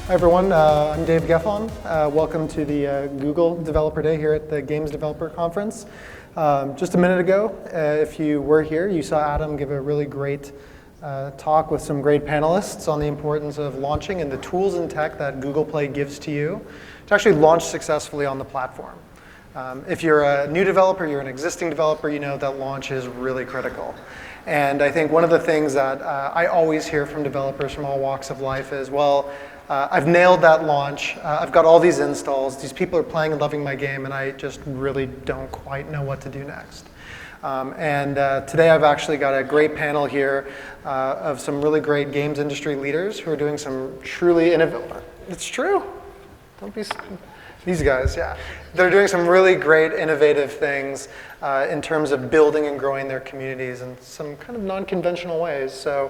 Hi everyone, I'm Dave Geffen. Welcome to the Google Developer Day here at the Games Developer Conference. Just a minute ago, if you were here, you saw Adam give a really great talk with some great panelists on the importance of launching and the tools and tech that Google Play gives to you to actually launch successfully on the platform. If you're a new developer, you're an existing developer, you know that launch is really critical. And I think one of the things that I always hear from developers from all walks of life is, well, I've nailed that launch. I've got all these installs. These people are playing and loving my game, and I just really don't quite know what to do next. Today I've actually got a great panel here of some really great games industry leaders who are doing some truly innovative. It's true. Don't be. These guys, yeah. They're doing some really great innovative things in terms of building and growing their communities in some kind of non-conventional ways. So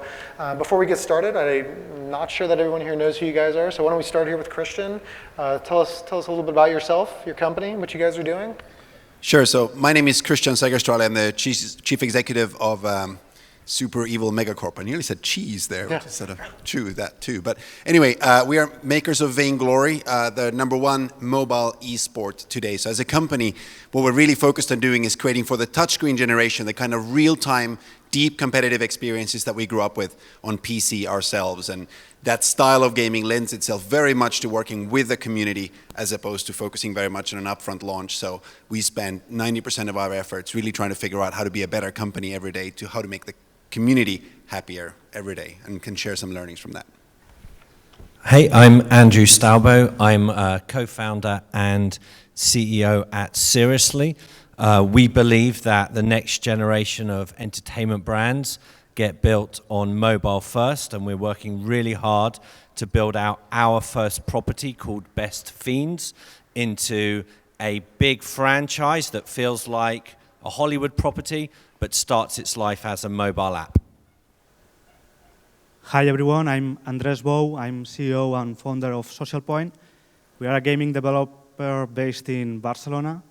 before we get started, I'm not sure that everyone here knows who you guys are. So why don't we start here with Christian. Tell us a little bit about yourself, your company, what you guys are doing. Sure. So my name is Christian Segerstrahl. I'm the chief executive of Super Evil Megacorp. I nearly said cheese there, which is sort of true, that too. But anyway, we are makers of Vainglory, the #1 mobile esport today. So as a company, what we're really focused on doing is creating for the touchscreen generation the kind of real-time, deep competitive experiences that we grew up with on PC ourselves. And that style of gaming lends itself very much to working with the community as opposed to focusing very much on an upfront launch. So we spend 90% of our efforts really trying to figure out how to be a better company every day, to how to make the community happier every day, and can share some learnings from that. Hey, I'm Andrew Stalbo. I'm a co-founder and CEO at Seriously. We believe that the next generation of entertainment brands get built on mobile first, and we're working really hard to build out our first property called Best Fiends into a big franchise that feels like a Hollywood property, but starts its life as a mobile app. Hi everyone, I'm Andres Bou. I'm CEO and founder of Social Point. We are a gaming developer based in Barcelona,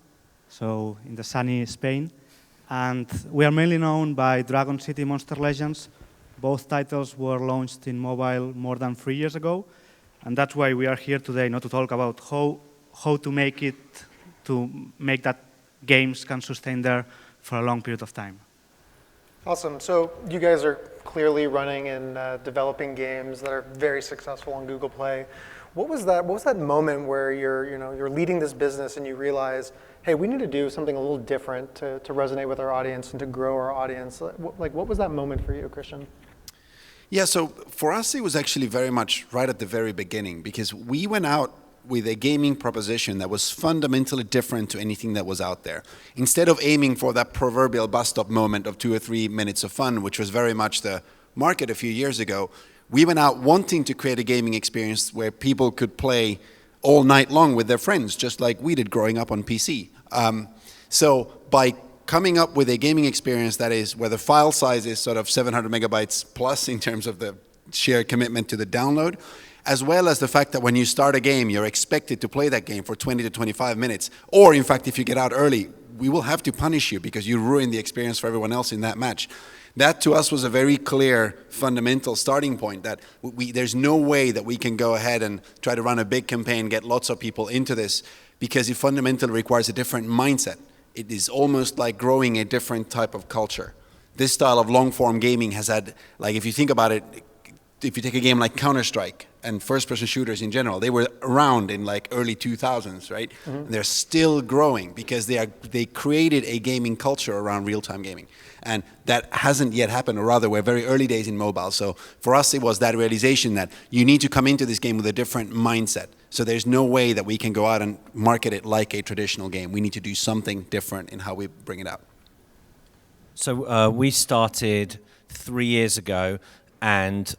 so in the sunny Spain. And we are mainly known by Dragon City Monster Legends. Both titles were launched in mobile more than 3 years ago. And that's why we are here today, not to talk about how to make that games can sustain there for a long period of time. Awesome. So you guys are clearly running and developing games that are very successful on Google Play. What was that moment where you're leading this business and you realize, hey, we need to do something a little different to resonate with our audience and to grow our audience? What was that moment for you, Christian? Yeah, so for us, it was actually very much right at the very beginning, because we went out with a gaming proposition that was fundamentally different to anything that was out there. Instead of aiming for that proverbial bus stop moment of 2 or 3 minutes of fun, which was very much the market a few years ago, we went out wanting to create a gaming experience where people could play all night long with their friends, just like we did growing up on PC. So by coming up with a gaming experience that is where the file size is sort of 700 megabytes plus in terms of the sheer commitment to the download, as well as the fact that when you start a game, you're expected to play that game for 20 to 25 minutes. Or in fact, if you get out early, we will have to punish you because you ruin the experience for everyone else in that match. That to us was a very clear fundamental starting point, that there's no way that we can go ahead and try to run a big campaign, get lots of people into this, because it fundamentally requires a different mindset. It is almost like growing a different type of culture. This style of long-form gaming has had, like if you think about it, if you take a game like Counter-Strike and first-person shooters in general, they were around in like early 2000s, right? Mm-hmm. They're still growing because they created a gaming culture around real-time gaming. And that hasn't yet happened, or rather we're very early days in mobile. So for us, it was that realization that you need to come into this game with a different mindset. So there's no way that we can go out and market it like a traditional game. We need to do something different in how we bring it out. So we started 3 years ago, and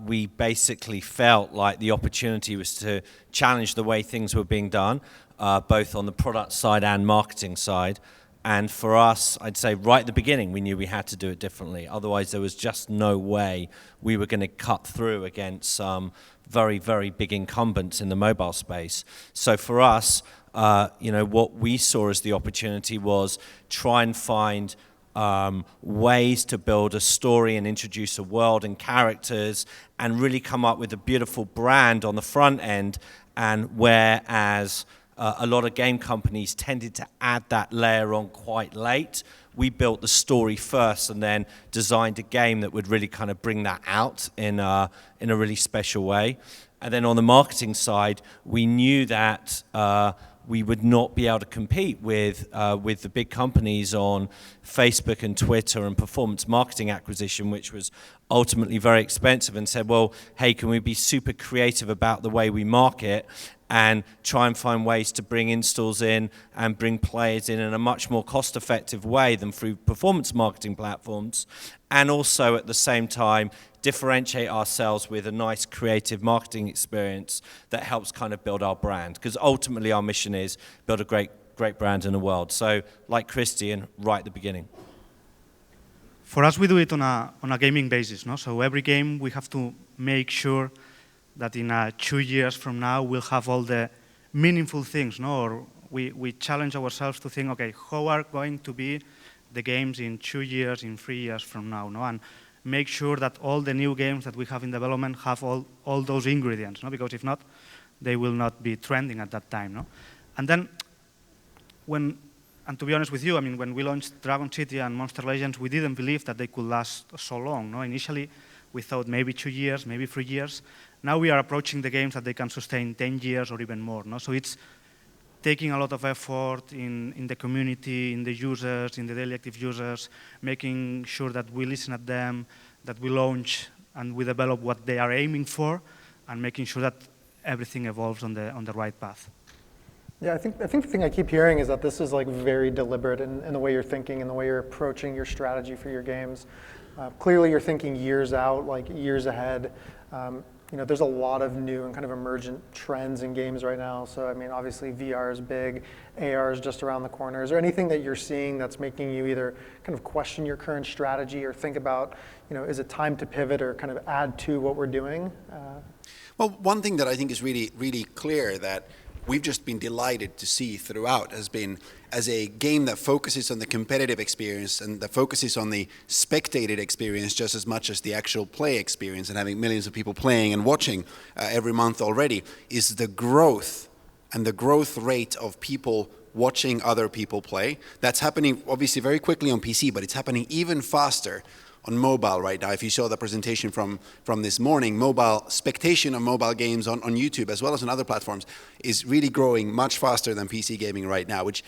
we basically felt like the opportunity was to challenge the way things were being done, both on the product side and marketing side. And for us, I'd say right at the beginning, we knew we had to do it differently. Otherwise, there was just no way we were going to cut through against some very, very big incumbents in the mobile space. So for us, what we saw as the opportunity was try and find ways to build a story and introduce a world and characters and really come up with a beautiful brand on the front end. And whereas a lot of game companies tended to add that layer on quite late, we built the story first and then designed a game that would really kind of bring that out in a really special way. And then on the marketing side, we knew that we would not be able to compete with the big companies on Facebook and Twitter and performance marketing acquisition, which was ultimately very expensive, and said, well, hey, can we be super creative about the way we market and try and find ways to bring installs in and bring players in a much more cost-effective way than through performance marketing platforms, and also at the same time differentiate ourselves with a nice creative marketing experience that helps kind of build our brand. Because ultimately our mission is build a great brand in the world. So like Christian, right at the beginning. For us, we do it on a gaming basis, no? So every game we have to make sure that in 2 years from now we'll have all the meaningful things, no? Or we challenge ourselves to think, okay, how are going to be the games in 2 years, in 3 years from now, no? And make sure that all the new games that we have in development have all those ingredients, no? Because if not, they will not be trending at that time, no? And then and to be honest with you, I mean, when we launched Dragon City and Monster Legends, we didn't believe that they could last so long, no? Initially, we thought maybe 2 years, maybe 3 years. Now we are approaching the games that they can sustain 10 years or even more, no? So it's taking a lot of effort in the community, in the users, in the daily active users, making sure that we listen at them, that we launch and we develop what they are aiming for, and making sure that everything evolves on the right path. Yeah, I think the thing I keep hearing is that this is like very deliberate in the way you're thinking and the way you're approaching your strategy for your games. Clearly you're thinking years out, like years ahead. There's a lot of new and kind of emergent trends in games right now. So, I mean, obviously VR is big, AR is just around the corner. Is there anything that you're seeing that's making you either kind of question your current strategy or think about, is it time to pivot or kind of add to what we're doing? Well, one thing that I think is really, really clear that we've just been delighted to see throughout has been, as a game that focuses on the competitive experience and that focuses on the spectated experience just as much as the actual play experience, and having millions of people playing and watching every month already, is the growth and the growth rate of people watching other people play. That's happening obviously very quickly on PC, but it's happening even faster on mobile right now. If you saw the presentation from this morning, mobile spectation of mobile games on YouTube as well as on other platforms is really growing much faster than PC gaming right now, which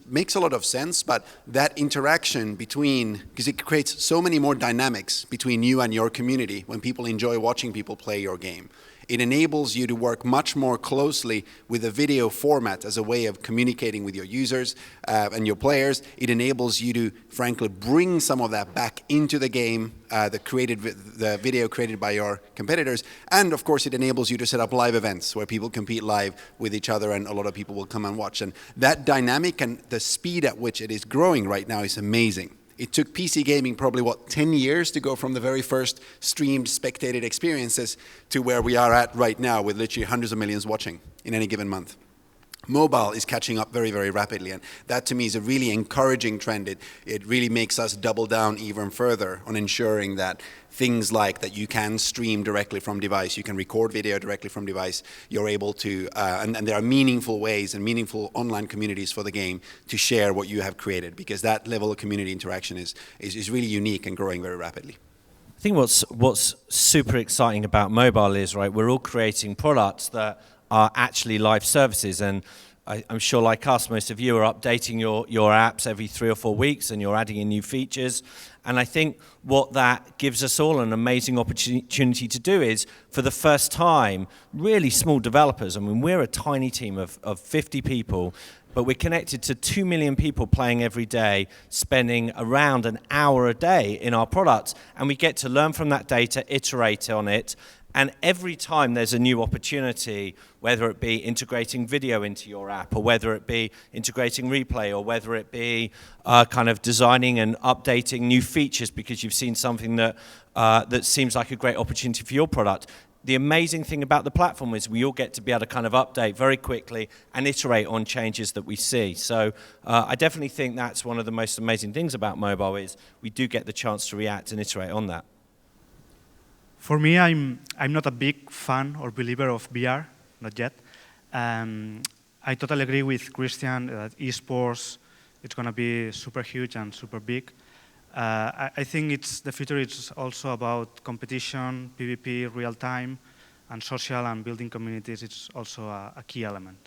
makes a lot of sense. But that interaction because it creates so many more dynamics between you and your community when people enjoy watching people play your game. It enables you to work much more closely with a video format as a way of communicating with your users and your players. It enables you to, frankly, bring some of that back into the game, the video created by your competitors. And of course, it enables you to set up live events where people compete live with each other and a lot of people will come and watch. And that dynamic and the speed at which it is growing right now is amazing. It took PC gaming probably, 10 years to go from the very first streamed, spectated experiences to where we are at right now with literally hundreds of millions watching in any given month. Mobile is catching up very, very rapidly, and that to me is a really encouraging trend. It really makes us double down even further on ensuring that things like that you can stream directly from device, you can record video directly from device, you're able to, and there are meaningful ways and meaningful online communities for the game to share what you have created, because that level of community interaction is really unique and growing very rapidly. I think what's super exciting about mobile is, right, we're all creating products that are actually live services, and I'm sure like us, most of you are updating your apps every 3 or 4 weeks and you're adding in new features. And I think what that gives us all an amazing opportunity to do is, for the first time, really small developers, I mean, we're a tiny team of 50 people, but we're connected to 2 million people playing every day, spending around an hour a day in our products, and we get to learn from that data, iterate on it. And every time there's a new opportunity, whether it be integrating video into your app, or whether it be integrating replay, or whether it be kind of designing and updating new features because you've seen something that seems like a great opportunity for your product, the amazing thing about the platform is we all get to be able to kind of update very quickly and iterate on changes that we see. So I definitely think that's one of the most amazing things about mobile is we do get the chance to react and iterate on that. For me, I'm not a big fan or believer of VR, not yet. I totally agree with Christian that esports, it's going to be super huge and super big. I think the future is also about competition, PvP, real time, and social and building communities. It's also a key element.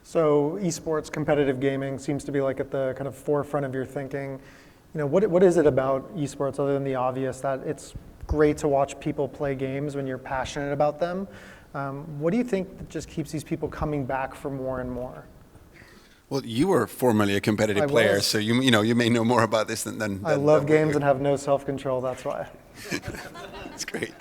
So esports, competitive gaming seems to be like at the kind of forefront of your thinking. You know, what is it about esports other than the obvious that it's great to watch people play games when you're passionate about them? What do you think that just keeps these people coming back for more and more? Well, you were formerly a competitive player, so you may know more about this than I love games and have no self-control, that's why. That's great.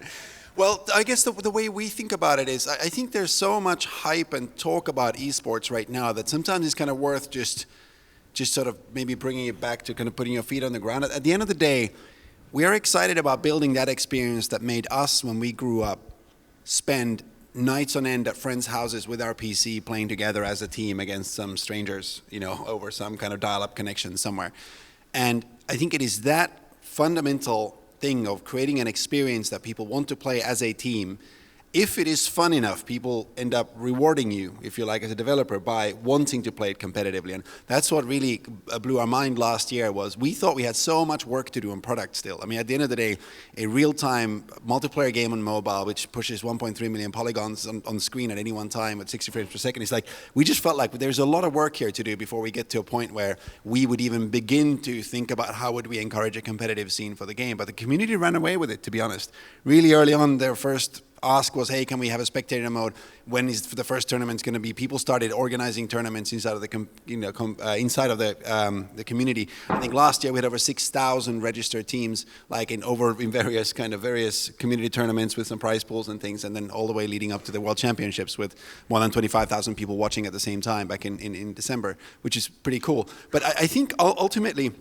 Well, I guess the way we think about it is, I think there's so much hype and talk about esports right now that sometimes it's kind of worth just sort of maybe bringing it back to kind of putting your feet on the ground. At the end of the day, we are excited about building that experience that made us, when we grew up, spend nights on end at friends' houses with our PC playing together as a team against some strangers, over some kind of dial-up connection somewhere. And I think it is that fundamental thing of creating an experience that people want to play as a team. If it is fun enough, people end up rewarding you, if you like, as a developer, by wanting to play it competitively. And that's what really blew our mind last year was we thought we had so much work to do on product still. I mean, at the end of the day, a real-time multiplayer game on mobile, which pushes 1.3 million polygons on the screen at any one time at 60 frames per second, it's like, we just felt like there's a lot of work here to do before we get to a point where we would even begin to think about how would we encourage a competitive scene for the game. But the community ran away with it, to be honest. Really early on, their first ask was, hey, can we have a spectator mode? When is the first tournament's going to be? People started organizing tournaments inside of the the community. I think last year we had over 6,000 registered teams, like in various community tournaments with some prize pools and things, and then all the way leading up to the World Championships with more than 25,000 people watching at the same time back in December, which is pretty cool. But I think ultimately,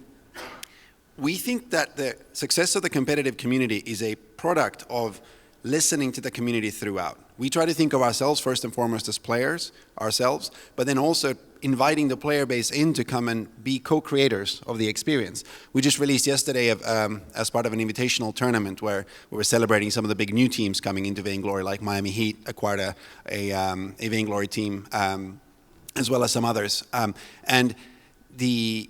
we think that the success of the competitive community is a product of listening to the community throughout. We try to think of ourselves first and foremost as players ourselves, but then also inviting the player base in to come and be co-creators of the experience. We just released yesterday as part of an invitational tournament where we were celebrating some of the big new teams coming into Vainglory, like Miami Heat acquired a Vainglory team, as well as some others. And we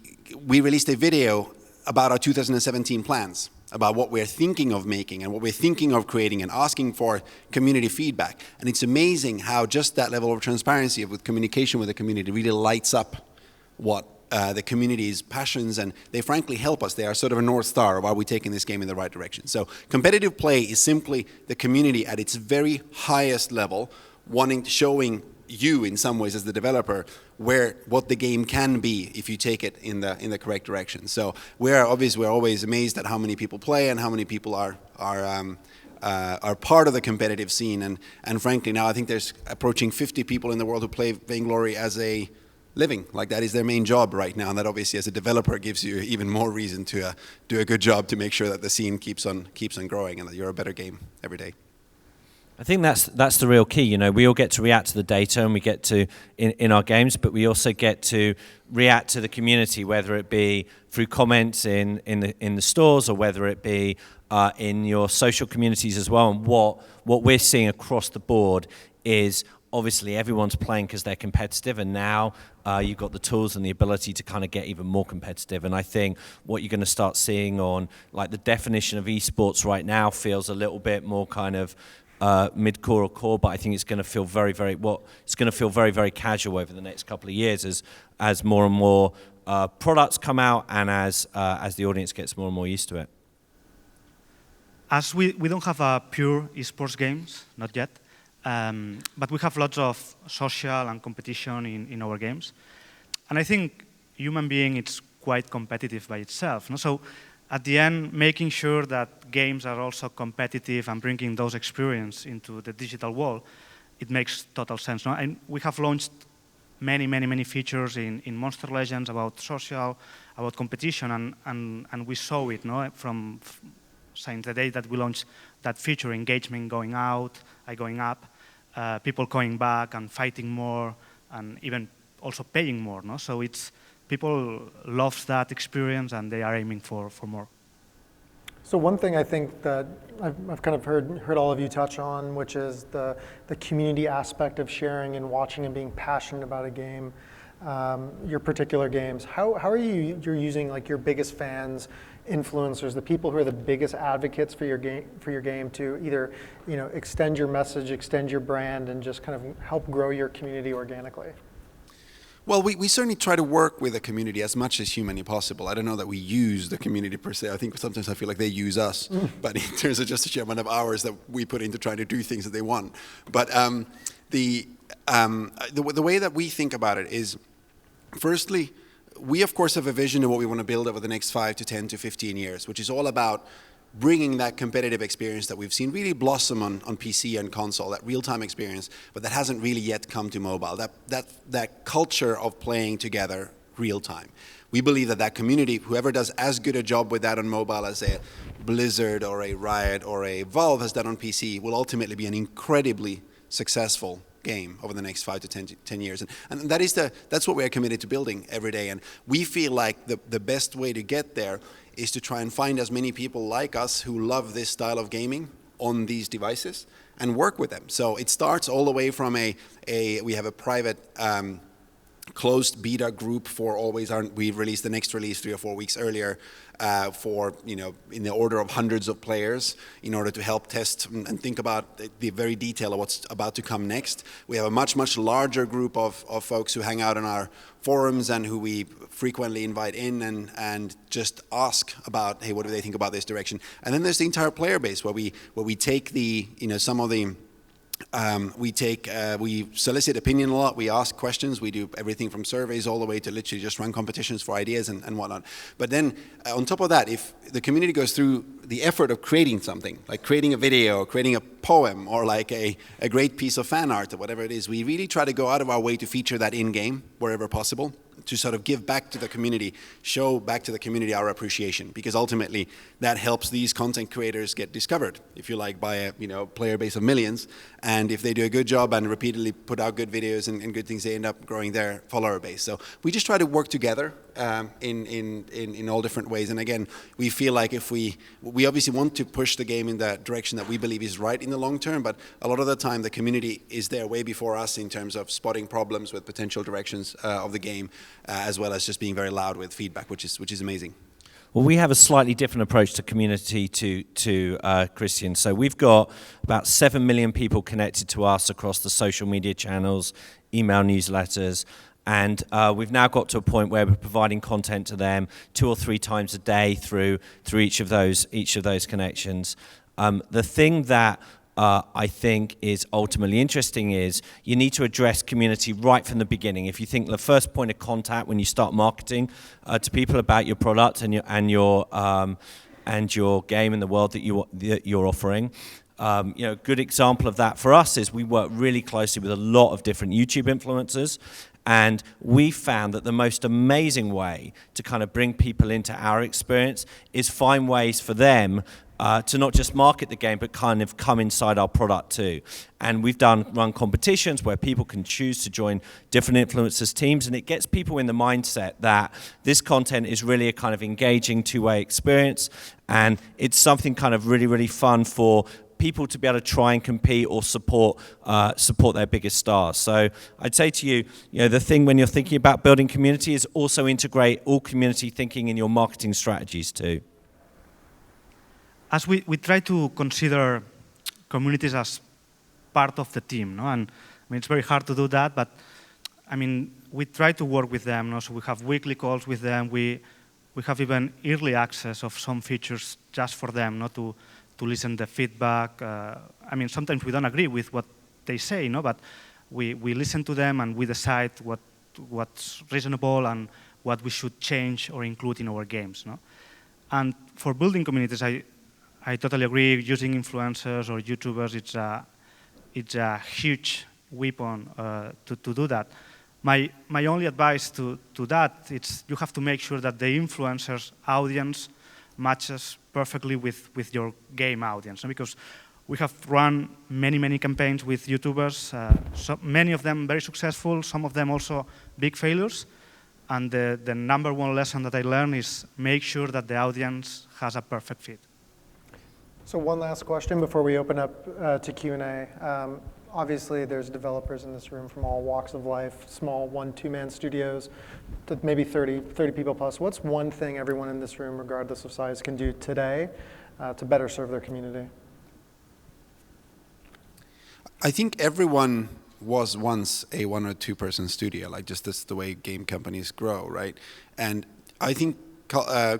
released a video about our 2017 plans, about what we're thinking of making and what we're thinking of creating and asking for community feedback. And it's amazing how just that level of transparency with communication with the community really lights up what the community's passions, and they frankly help us. They are sort of a North Star of are we taking this game in the right direction. So competitive play is simply the community at its very highest level, showing you in some ways as the developer what the game can be if you take it in the correct direction. So we're always amazed at how many people play and how many people are part of the competitive scene. And frankly, now I think there's approaching 50 people in the world who play Vainglory as a living. Like that is their main job right now. And that obviously as a developer gives you even more reason to do a good job to make sure that the scene keeps on growing and that you're a better game every day. I think that's the real key. We all get to react to the data, and we get to in our games, but we also get to react to the community, whether it be through comments in the stores or whether it be in your social communities as well. And what we're seeing across the board is obviously everyone's playing because they're competitive, and now you've got the tools and the ability to kind of get even more competitive. And I think what you're going to start seeing on like the definition of esports right now feels a little bit more kind of mid-core or core, but I think it's going to feel very, very casual over the next couple of years as more and more products come out and as the audience gets more and more used to it. As we don't have pure esports games, not yet, but we have lots of social and competition in our games. And I think human being is quite competitive by itself. No? So at the end, making sure that games are also competitive and bringing those experiences into the digital world, it makes total sense. No? And we have launched many features in Monster Legends about social, about competition, and we saw it from since the day that we launched that feature, engagement going up, people going back and fighting more, and even also paying more. No? So people love that experience, and they are aiming for more. So one thing I think that I've kind of heard all of you touch on, which is the community aspect of sharing and watching and being passionate about a game, your particular games. How are you're using like your biggest fans, influencers, the people who are the biggest advocates for your game to either extend your message, extend your brand, and just kind of help grow your community organically? Well, we certainly try to work with the community as much as humanly possible. I don't know that we use the community per se. I think sometimes I feel like they use us, but in terms of just the sheer amount of hours that we put into trying to do things that they want. But the way that we think about it is, firstly, we of course have a vision of what we want to build over the next 5 to 10 to 15 years, which is all about bringing that competitive experience that we've seen really blossom on PC and console, that real-time experience, but that hasn't really yet come to mobile, that culture of playing together real-time. We believe that community, whoever does as good a job with that on mobile as a Blizzard or a Riot or a Valve has done on PC, will ultimately be an incredibly successful game over the next 5 to 10 years. And that's what we are committed to building every day. And we feel like the best way to get there is to try and find as many people like us who love this style of gaming on these devices and work with them. So it starts all the way from we have a private closed beta group for Always Aren't. We released the next release 3 or 4 weeks earlier for in the order of hundreds of players in order to help test and think about the very detail of what's about to come next. We have a much larger group of folks who hang out in our forums and who we frequently invite in and just ask about, hey, what do they think about this direction? And then there's the entire player base where we take some of the we solicit opinion a lot, we ask questions, we do everything from surveys all the way to literally just run competitions for ideas and whatnot. But then on top of that, if the community goes through the effort of creating something, like creating a video, or creating a poem, or like a great piece of fan art or whatever it is, we really try to go out of our way to feature that in-game wherever possible, to sort of give back to the community, show back to the community our appreciation, because ultimately that helps these content creators get discovered, if you like, by a player base of millions. And if they do a good job and repeatedly put out good videos and good things, they end up growing their follower base. So we just try to work together in all different ways. And again, we feel like if we obviously want to push the game in the direction that we believe is right in the long term, but a lot of the time the community is there way before us in terms of spotting problems with potential directions of the game, as well as just being very loud with feedback, which is amazing. Well, we have a slightly different approach to community to Christian. So we've got about 7 million people connected to us across the social media channels, email newsletters, and we've now got to a point where we're providing content to them 2 or 3 times a day through each of those connections. The thing that I think is ultimately interesting is you need to address community right from the beginning. If you think the first point of contact when you start marketing to people about your product and your game and the world that you're offering. A good example of that for us is we work really closely with a lot of different YouTube influencers, and we found that the most amazing way to kind of bring people into our experience is find ways for them to not just market the game, but kind of come inside our product too. And we've run competitions where people can choose to join different influencers teams, and it gets people in the mindset that this content is really a kind of engaging two-way experience, and it's something kind of really, really fun for people to be able to try and compete or support their biggest stars. So I'd say to you, the thing when you're thinking about building community is also integrate all community thinking in your marketing strategies too. As we try to consider communities as part of the team, no? And I mean, it's very hard to do that, but I mean, we try to work with them, no? So we have weekly calls with them. We have even early access of some features just for them, not to listen to feedback. I mean, sometimes we don't agree with what they say, no? But we listen to them and we decide what's reasonable and what we should change or include in our games, no? And for building communities, I totally agree. Using influencers or YouTubers, it's a huge weapon to do that. My only advice to that is you have to make sure that the influencers' audience matches perfectly with your game audience. Because we have run many campaigns with YouTubers, so many of them very successful, some of them also big failures. And the number one lesson that I learned is make sure that the audience has a perfect fit. So one last question before we open up to Q&A. Obviously, there's developers in this room from all walks of life, small 1-2-man studios, to maybe 30 people plus. What's one thing everyone in this room, regardless of size, can do today to better serve their community? I think everyone was once a 1 or 2 person studio, like just that's the way game companies grow, right? And I think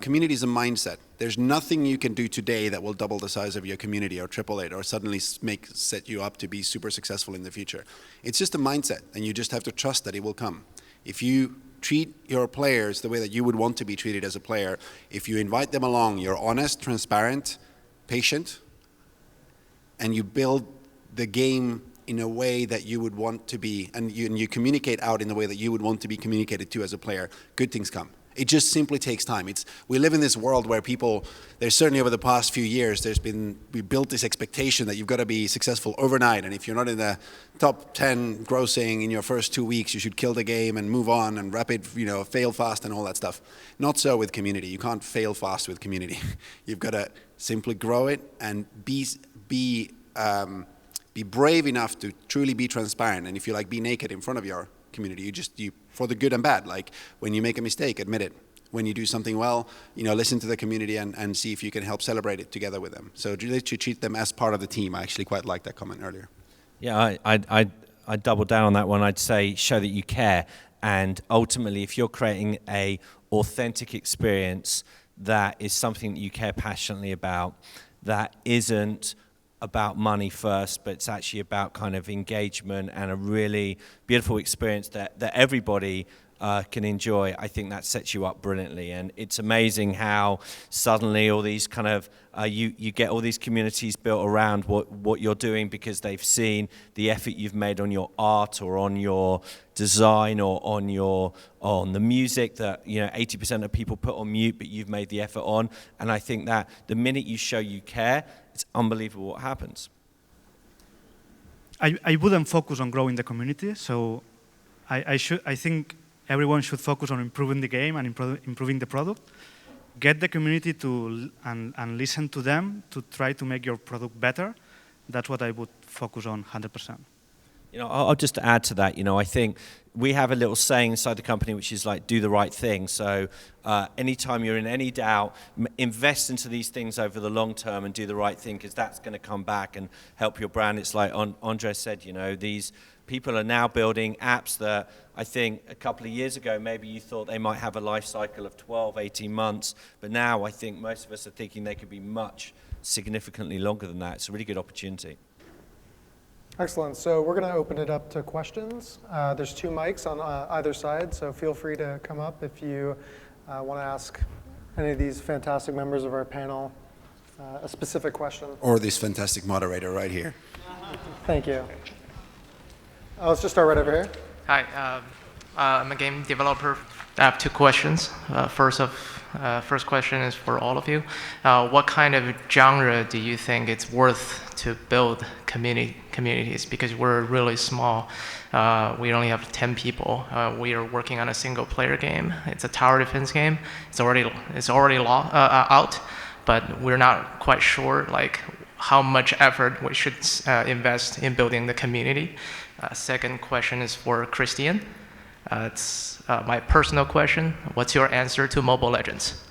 community is a mindset. There's nothing you can do today that will double the size of your community or triple it or suddenly set you up to be super successful in the future. It's just a mindset, and you just have to trust that it will come. If you treat your players the way that you would want to be treated as a player, if you invite them along, you're honest, transparent, patient, and you build the game in a way that you would want to be, and you communicate out in the way that you would want to be communicated to as a player, good things come. It just simply takes time. We live in this world where there's certainly over the past few years, we built this expectation that you've got to be successful overnight, and if you're not in the top 10 grossing in your first 2 weeks, you should kill the game and move on and fail fast and all that stuff. Not so with community. You can't fail fast with community. You've got to simply grow it and be brave enough to truly be transparent. And if you be naked in front of your community, you for the good and bad. Like when you make a mistake, admit it. When you do something well, listen to the community and see if you can help celebrate it together with them. So you treat them as part of the team. I actually quite liked that comment earlier. Yeah, I'd double down on that one. I'd say show that you care. And ultimately, if you're creating a authentic experience that is something that you care passionately about, that isn't about money first, but it's actually about kind of engagement and a really beautiful experience that everybody can enjoy, I think that sets you up brilliantly. And it's amazing how suddenly all these kind of, you get all these communities built around what you're doing because they've seen the effort you've made on your art or on your design or on the music that 80% of people put on mute, but you've made the effort on. And I think that the minute you show you care, it's unbelievable what happens. I wouldn't focus on growing the community, so I think everyone should focus on improving the game and improving the product. Get the community and listen to them to try to make your product better. That's what I would focus on 100%. I'll just add to that. I think we have a little saying inside the company which is like, do the right thing. So anytime you're in any doubt, invest into these things over the long term and do the right thing, because that's going to come back and help your brand. It's like Andre said, these people are now building apps that I think a couple of years ago, maybe you thought they might have a life cycle of 12, 18 months. But now I think most of us are thinking they could be much significantly longer than that. It's a really good opportunity. Excellent. So we're going to open it up to questions. There's 2 mics on either side, so feel free to come up if you want to ask any of these fantastic members of our panel a specific question. Or this fantastic moderator right here. Thank you. Let's just start right over here. Hi, I'm a game developer. I have 2 questions. First question is for all of you. What kind of genre do you think it's worth to build communities? Because we're really small. We only have 10 people. We are working on a single player game. It's a tower defense game. It's already out, but we're not quite sure how much effort we should invest in building the community. Second question is for Christian. It's my personal question. What's your answer to Mobile Legends?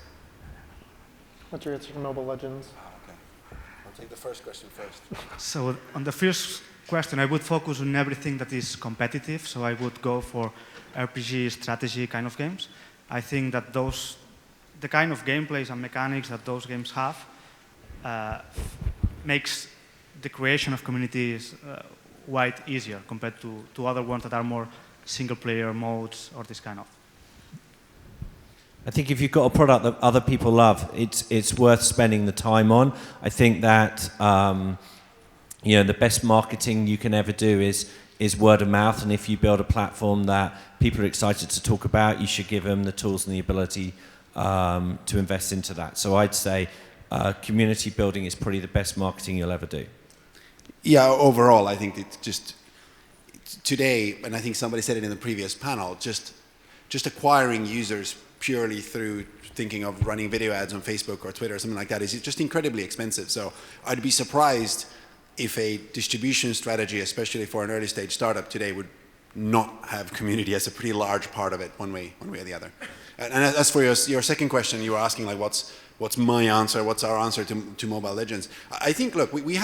What's your answer to Mobile Legends? Okay. I'll take the first question first. So on the first question, I would focus on everything that is competitive. So I would go for RPG, strategy kind of games. I think that the kind of gameplays and mechanics that those games have makes the creation of communities quite easier compared to other ones that are more single-player modes or this kind of. I think if you've got a product that other people love, it's worth spending the time on. I think that the best marketing you can ever do is word of mouth, and if you build a platform that people are excited to talk about, you should give them the tools and the ability to invest into that. So I'd say community building is probably the best marketing you'll ever do. Yeah, overall, I think it's just today, and I think somebody said it in the previous panel, just acquiring users purely through thinking of running video ads on Facebook or Twitter or something like that is just incredibly expensive. So I'd be surprised if a distribution strategy, especially for an early stage startup today, would not have community as a pretty large part of it one way or the other. And as for your second question, you were asking like what's my answer, what's our answer to Mobile Legends? I think, look, we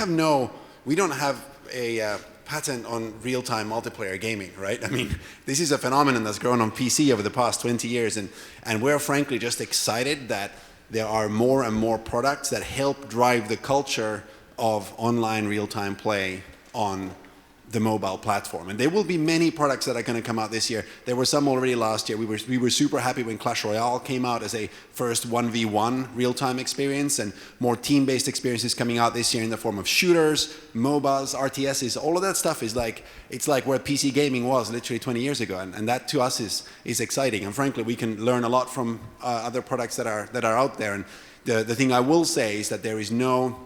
don't have a patent on real-time multiplayer gaming, right? I mean, this is a phenomenon that's grown on PC over the past 20 years, and we're frankly just excited that there are more and more products that help drive the culture of online real-time play on the mobile platform. And there will be many products that are going to come out this year. There were some already last year. We were super happy when Clash Royale came out as a first 1v1 real-time experience, and more team-based experiences coming out this year in the form of shooters, MOBAs, RTSs. All of that stuff is like, it's like where PC gaming was literally 20 years ago, and that to us is exciting. And frankly, we can learn a lot from other products that are out there. And the thing I will say is that there is no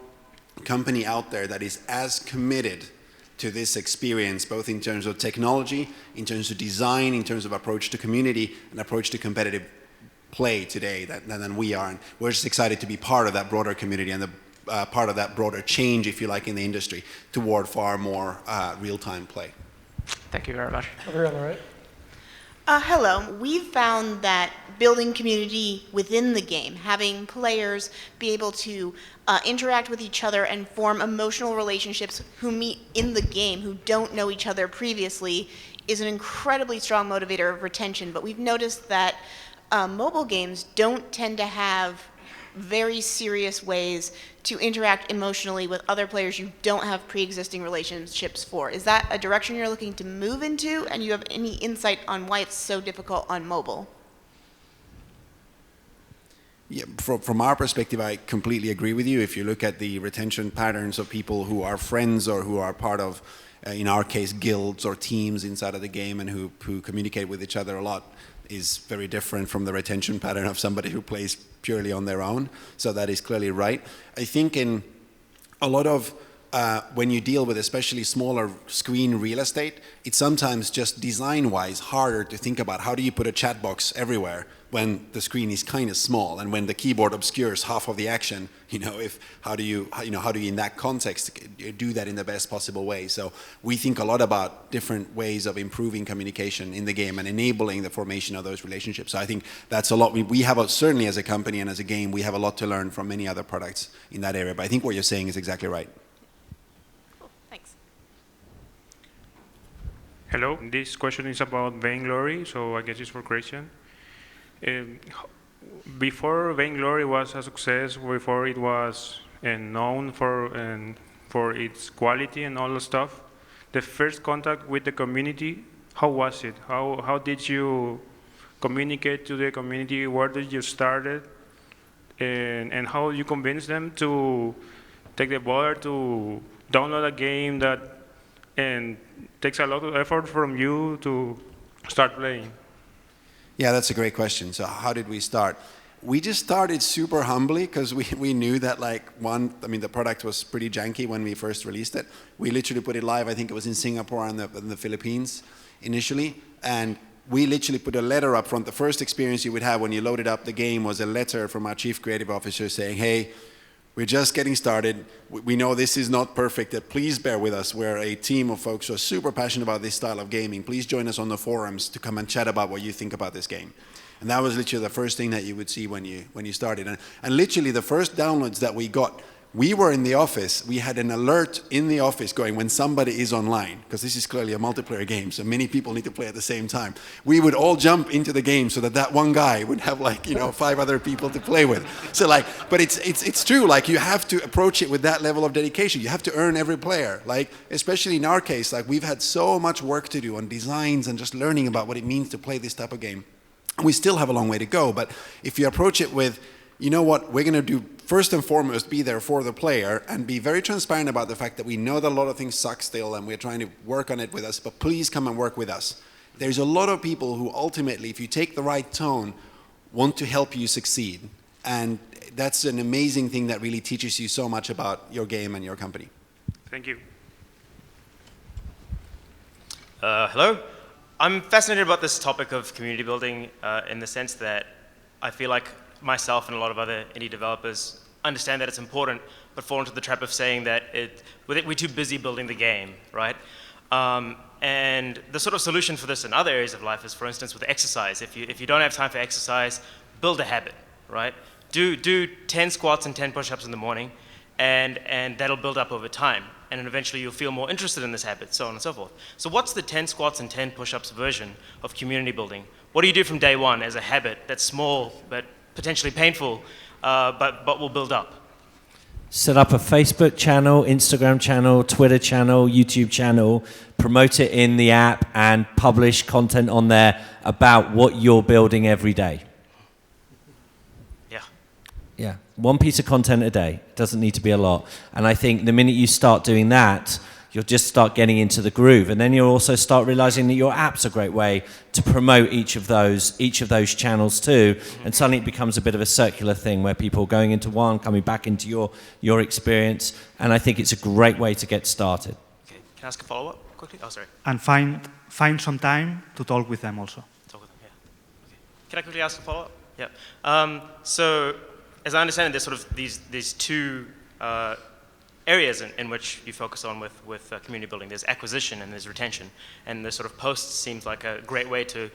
company out there that is as committed to this experience, both in terms of technology, in terms of design, in terms of approach to community, and approach to competitive play today than we are. And we're just excited to be part of that broader community and the part of that broader change, if you like, in the industry toward far more real-time play. Thank you very much. Over here on the right. Hello. We've found that building community within the game, having players be able to interact with each other and form emotional relationships who meet in the game, who don't know each other previously, is an incredibly strong motivator of retention. But we've noticed that mobile games don't tend to have very serious ways to interact emotionally with other players you don't have pre-existing relationships for. Is that a direction you're looking to move into, and you have any insight on why it's so difficult on mobile? Yeah, from our perspective, I completely agree with you. If you look at the retention patterns of people who are friends or who are part of, in our case, guilds or teams inside of the game and who communicate with each other a lot, is very different from the retention pattern of somebody who plays purely on their own. So that is clearly right. I think in a lot of when you deal with especially smaller screen real estate, it's sometimes just design-wise harder to think about how do you put a chat box everywhere when the screen is kind of small and when the keyboard obscures half of the action. How do you in that context do that in the best possible way? So we think a lot about different ways of improving communication in the game and enabling the formation of those relationships. So I think that's a lot. We have certainly as a company and as a game, we have a lot to learn from many other products in that area. But I think what you're saying is exactly right. Thanks. Hello, this question is about Vainglory, so I guess it's for Christian. Before Vainglory was a success, before it was known for its quality and all the stuff, the first contact with the community, how was it? How did you communicate to the community? Where did you start it? And how you convince them to take the bother to download a game that takes a lot of effort from you to start playing? Yeah, that's a great question. So how did we start? We just started super humbly because we knew that the product was pretty janky when we first released it. We literally put it live, I think it was in Singapore and the Philippines initially. And we literally put a letter up front. The first experience you would have when you loaded up the game was a letter from our chief creative officer saying, hey, we're just getting started. We know this is not perfect. Please bear with us. We're a team of folks who are super passionate about this style of gaming. Please join us on the forums to come and chat about what you think about this game. And that was literally the first thing that you would see when you started. And literally the first downloads that we got, we were in the office. We had an alert in the office going when somebody is online, because this is clearly a multiplayer game, so many people need to play at the same time. We would all jump into the game so that one guy would have 5 other people to play with. So but it's true. You have to approach it with that level of dedication. You have to earn every player. Especially in our case, we've had so much work to do on designs and just learning about what it means to play this type of game. We still have a long way to go, but if you approach it with, you know what, we're going to do first and foremost, be there for the player and be very transparent about the fact that we know that a lot of things suck still and we're trying to work on it with us, but please come and work with us. There's a lot of people who ultimately, if you take the right tone, want to help you succeed. And that's an amazing thing that really teaches you so much about your game and your company. Thank you. Hello. I'm fascinated about this topic of community building in the sense that I feel like myself and a lot of other indie developers understand that it's important, but fall into the trap of saying that we're too busy building the game, right? And the sort of solution for this in other areas of life is, for instance, with exercise. If you don't have time for exercise, build a habit, right? Do 10 squats and 10 push-ups in the morning, and that'll build up over time. And then eventually you'll feel more interested in this habit, so on and so forth. So what's the 10 squats and 10 push-ups version of community building? What do you do from day one as a habit that's small but potentially painful, but will build up? Set up a Facebook channel, Instagram channel, Twitter channel, YouTube channel, promote it in the app, and publish content on there about what you're building every day. Yeah. Yeah, one piece of content a day. Doesn't need to be a lot. And I think the minute you start doing that, you'll just start getting into the groove. And then you'll also start realizing that your app's a great way to promote each of those channels too. And suddenly it becomes a bit of a circular thing where people are going into one, coming back into your experience. And I think it's a great way to get started. Okay. Can I ask a follow-up quickly? Oh, sorry. And find some time to talk with them also. Talk with them, yeah. Okay. Can I quickly ask a follow-up? Yeah. So, as I understand it, there's sort of these two areas in which you focus on with community building. There's acquisition and there's retention. And the sort of posts seems like a great way to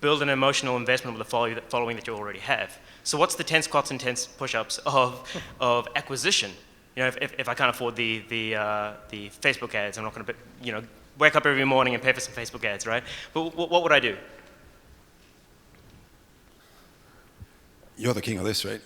build an emotional investment with the following that you already have. So what's the 10 squats and 10 push-ups of acquisition? You know, if I can't afford the Facebook ads, I'm not going to, wake up every morning and pay for some Facebook ads, right? But what would I do? You're the king of this, right?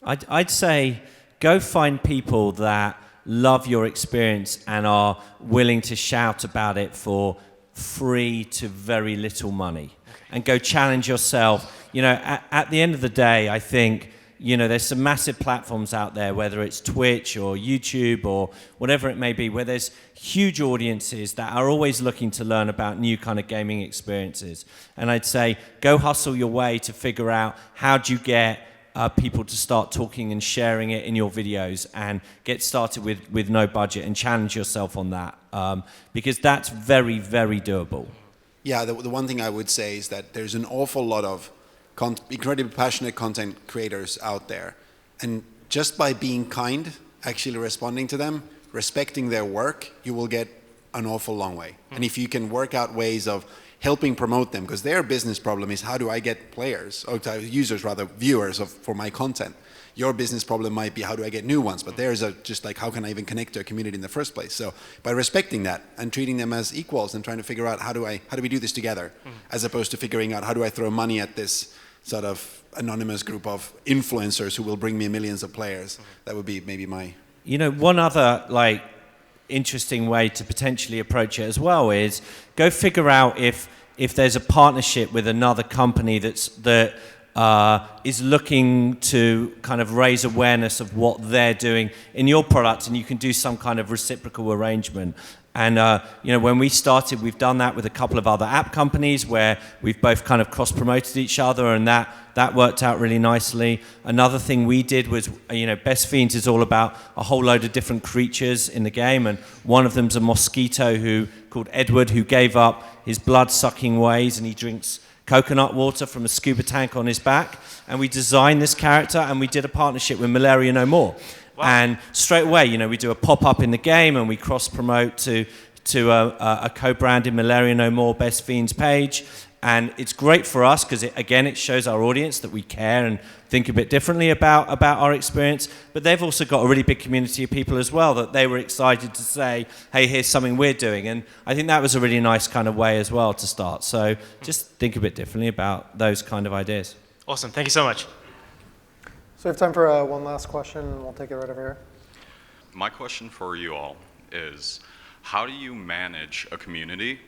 I'd say go find people that love your experience and are willing to shout about it for free to very little money. And go challenge yourself. You know, at the end of the day, I think, there's some massive platforms out there, whether it's Twitch or YouTube or whatever it may be, where there's huge audiences that are always looking to learn about new kind of gaming experiences. And I'd say go hustle your way to figure out how do you get people to start talking and sharing it in your videos, and get started with no budget and challenge yourself on that, because that's very, very doable. Yeah, the one thing I would say is that there's an awful lot of incredibly passionate content creators out there. And just by being kind, actually responding to them, respecting their work, you will get an awful long way. And if you can work out ways of helping promote them, because their business problem is how do I get players, or users rather, viewers for my content. Your business problem might be how do I get new ones, but theirs are just like how can I even connect to a community in the first place. So by respecting that and treating them as equals and trying to figure out how do we do this together, as opposed to figuring out how do I throw money at this sort of anonymous group of influencers who will bring me millions of players. That would be maybe my... One other interesting way to potentially approach it as well is go figure out if there's a partnership with another company that is looking to kind of raise awareness of what they're doing in your product, and you can do some kind of reciprocal arrangement. And when we started, we've done that with a couple of other app companies where we've both kind of cross-promoted each other, and that worked out really nicely. Another thing we did was, Best Fiends is all about a whole load of different creatures in the game, and one of them's a mosquito called Edward, who gave up his blood-sucking ways, and he drinks coconut water from a scuba tank on his back. And we designed this character, and we did a partnership with Malaria No More. Wow. And straight away, we do a pop-up in the game, and we cross-promote to a co-branded Malaria No More Best Fiends page. And it's great for us because, it shows our audience that we care and think a bit differently about our experience. But they've also got a really big community of people as well that they were excited to say, hey, here's something we're doing. And I think that was a really nice kind of way as well to start. So just think a bit differently about those kind of ideas. Awesome. Thank you so much. So we have time for one last question, and we'll take it right over here. My question for you all is, how do you manage a community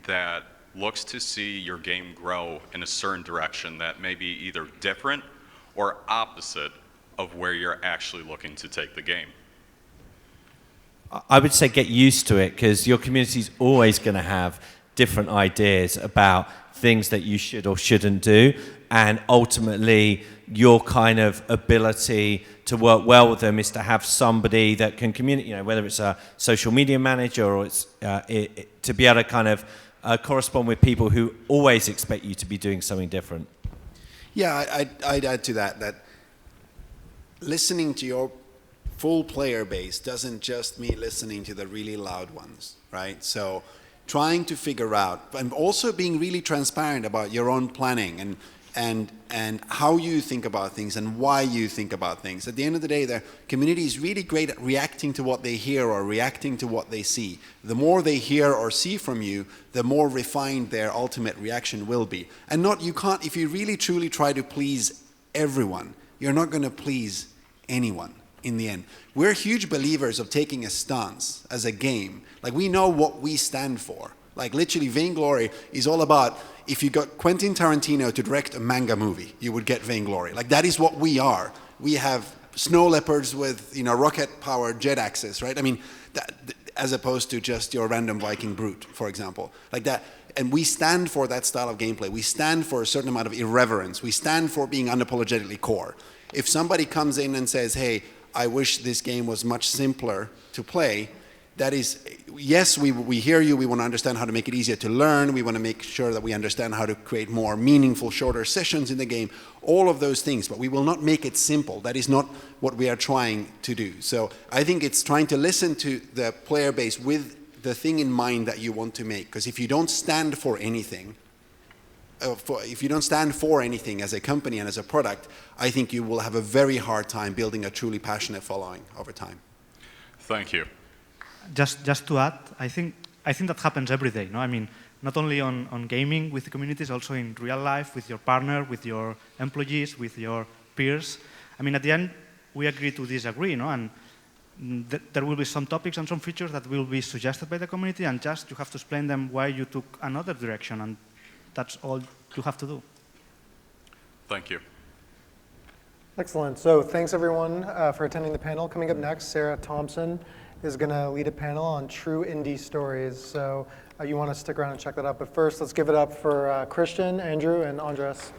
that looks to see your game grow in a certain direction that may be either different or opposite of where you're actually looking to take the game? I would say get used to it, because your community is always going to have different ideas about things that you should or shouldn't do, and ultimately your kind of ability to work well with them is to have somebody that can communicate, you know, whether it's a social media manager or it's to be able to kind of correspond with people who always expect you to be doing something different. Yeah, I'd add to that listening to your full player base doesn't just mean listening to the really loud ones, right? So trying to figure out, and also being really transparent about your own planning and how you think about things and why you think about things. At the end of the day, the community is really great at reacting to what they hear or reacting to what they see. The more they hear or see from you, the more refined their ultimate reaction will be. And you can't, if you really truly try to please everyone, you're not going to please anyone in the end. We're huge believers of taking a stance as a game. Like, we know what we stand for. Like, literally, Vainglory is all about, if you got Quentin Tarantino to direct a manga movie, you would get Vainglory. Like, that is what we are. We have snow leopards with, you know, rocket-powered jet axes, right? I mean, as opposed to just your random Viking brute, for example. Like that. And we stand for that style of gameplay. We stand for a certain amount of irreverence. We stand for being unapologetically core. If somebody comes in and says, hey, I wish this game was much simpler to play, that is, yes, we hear you, we want to understand how to make it easier to learn, we want to make sure that we understand how to create more meaningful, shorter sessions in the game, all of those things, but we will not make it simple. That is not what we are trying to do. So I think it's trying to listen to the player base with the thing in mind that you want to make, because if you don't stand for anything, as a company and as a product, I think you will have a very hard time building a truly passionate following over time. Thank you. Just to add, I think that happens every day. No, I mean, not only on gaming with the communities, also in real life with your partner, with your employees, with your peers. I mean, at the end, we agree to disagree, no? And there will be some topics and some features that will be suggested by the community, and just you have to explain them why you took another direction, and that's all you have to do. Thank you. Excellent. So thanks, everyone, for attending the panel. Coming up next, Sarah Thompson is going to lead a panel on true indie stories. So you want to stick around and check that out. But first, let's give it up for Christian, Andrew, and Andres.